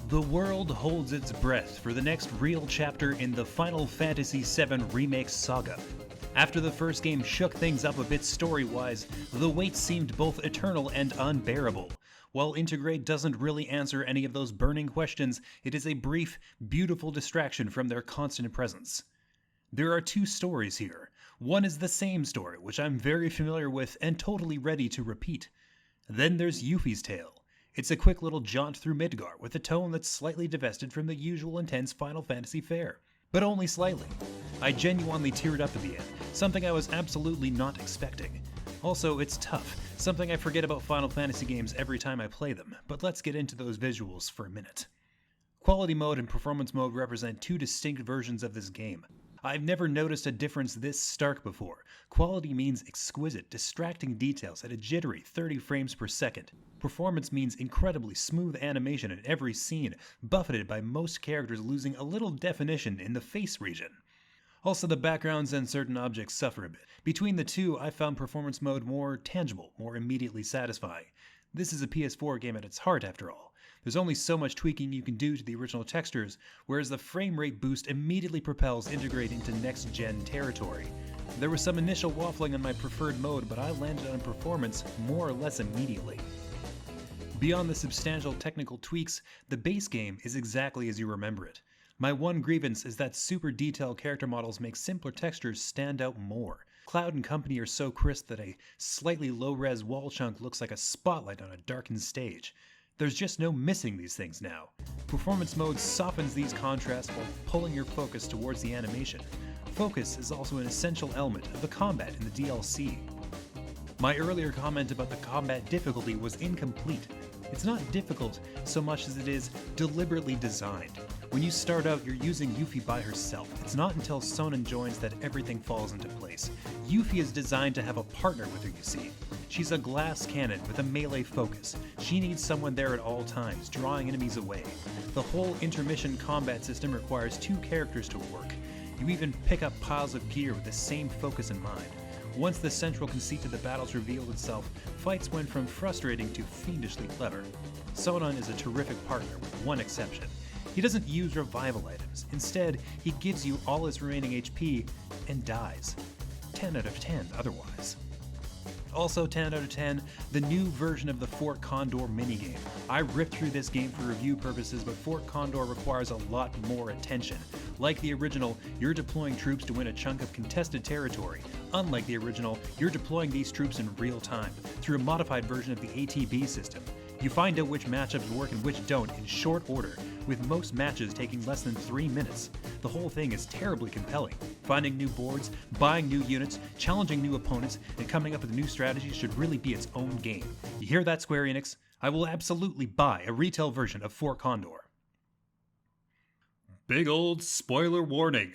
The world holds its breath for the next real chapter in the Final Fantasy VII Remake saga. After the first game shook things up a bit story-wise, the wait seemed both eternal and unbearable. While Intergrade doesn't really answer any of those burning questions, it is a brief, beautiful distraction from their constant presence. There are two stories here. One is the same story, which I'm very familiar with and totally ready to repeat. Then there's Yuffie's tale. It's a quick little jaunt through Midgar with a tone that's slightly divested from the usual intense Final Fantasy fare. But only slightly. I genuinely teared up at the end, something I was absolutely not expecting. Also, it's tough, something I forget about Final Fantasy games every time I play them, but let's get into those visuals for a minute. Quality mode and performance mode represent two distinct versions of this game. I've never noticed a difference this stark before. Quality means exquisite, distracting details at a jittery 30 frames per second. Performance means incredibly smooth animation in every scene, buffeted by most characters losing a little definition in the face region. Also, the backgrounds and certain objects suffer a bit. Between the two, I found performance mode more tangible, more immediately satisfying. This is a PS4 game at its heart, after all. There's only so much tweaking you can do to the original textures, whereas the frame rate boost immediately propels Intergrade into next-gen territory. There was some initial waffling on my preferred mode, but I landed on performance more or less immediately. Beyond the substantial technical tweaks, the base game is exactly as you remember it. My one grievance is that super detailed character models make simpler textures stand out more. Cloud and company are so crisp that a slightly low-res wall chunk looks like a spotlight on a darkened stage. There's just no missing these things now. Performance mode softens these contrasts while pulling your focus towards the animation. Focus is also an essential element of the combat in the DLC. My earlier comment about the combat difficulty was incomplete. It's not difficult so much as it is deliberately designed. When you start out, you're using Yuffie by herself. It's not until Sonnen joins that everything falls into place. Yuffie is designed to have a partner with her, you see. She's a glass cannon with a melee focus. She needs someone there at all times, drawing enemies away. The whole intermission combat system requires two characters to work. You even pick up piles of gear with the same focus in mind. Once the central conceit of the battles revealed itself, fights went from frustrating to fiendishly clever. Sonnen is a terrific partner, with one exception. He doesn't use revival items. Instead, he gives you all his remaining HP and dies. 10 out of 10 otherwise. Also 10 out of 10, the new version of the Fort Condor minigame. I ripped through this game for review purposes, but Fort Condor requires a lot more attention. Like the original, you're deploying troops to win a chunk of contested territory. Unlike the original, you're deploying these troops in real time, through a modified version of the ATB system. You find out which matchups work and which don't in short order, with most matches taking less than 3 minutes. The whole thing is terribly compelling. Finding new boards, buying new units, challenging new opponents, and coming up with new strategies should really be its own game. You hear that, Square Enix? I will absolutely buy a retail version of Fort Condor. Big old spoiler warning.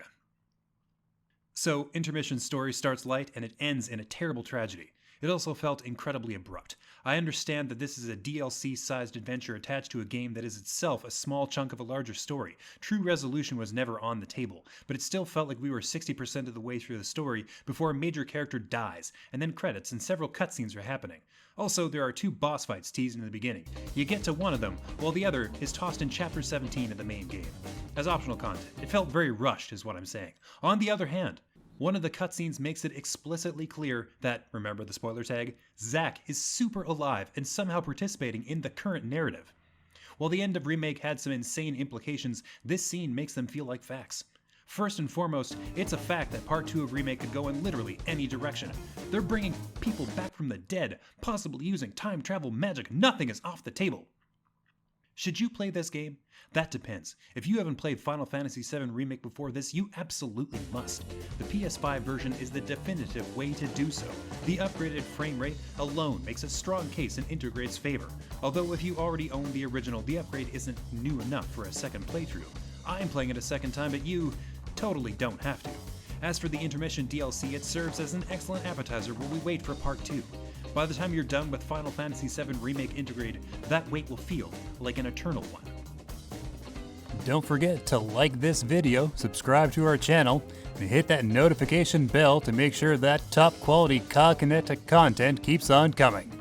So, Intermission's story starts light and it ends in a terrible tragedy. It also felt incredibly abrupt. I understand that this is a DLC-sized adventure attached to a game that is itself a small chunk of a larger story. True resolution was never on the table, but it still felt like we were 60% of the way through the story before a major character dies, and then credits and several cutscenes are happening. Also, there are 2 boss fights teased in the beginning. You get to one of them, while the other is tossed in Chapter 17 of the main game. As optional content, it felt very rushed is what I'm saying. On the other hand, one of the cutscenes makes it explicitly clear that, remember the spoiler tag, Zack is super alive and somehow participating in the current narrative. While the end of Remake had some insane implications, this scene makes them feel like facts. First and foremost, it's a fact that Part 2 of Remake could go in literally any direction. They're bringing people back from the dead, possibly using time travel magic. Nothing is off the table. Should you play this game? That depends. If you haven't played Final Fantasy VII Remake before this, you absolutely must. The PS5 version is the definitive way to do so. The upgraded frame rate alone makes a strong case in Intergrade's favor. Although if you already own the original, the upgrade isn't new enough for a second playthrough. I'm playing it a second time, but you totally don't have to. As for the Intermission DLC, it serves as an excellent appetizer while we wait for Part 2. By the time you're done with Final Fantasy VII Remake Intergrade, that wait will feel like an eternal one. Don't forget to like this video, subscribe to our channel, and hit that notification bell to make sure that top quality COGconnected content keeps on coming.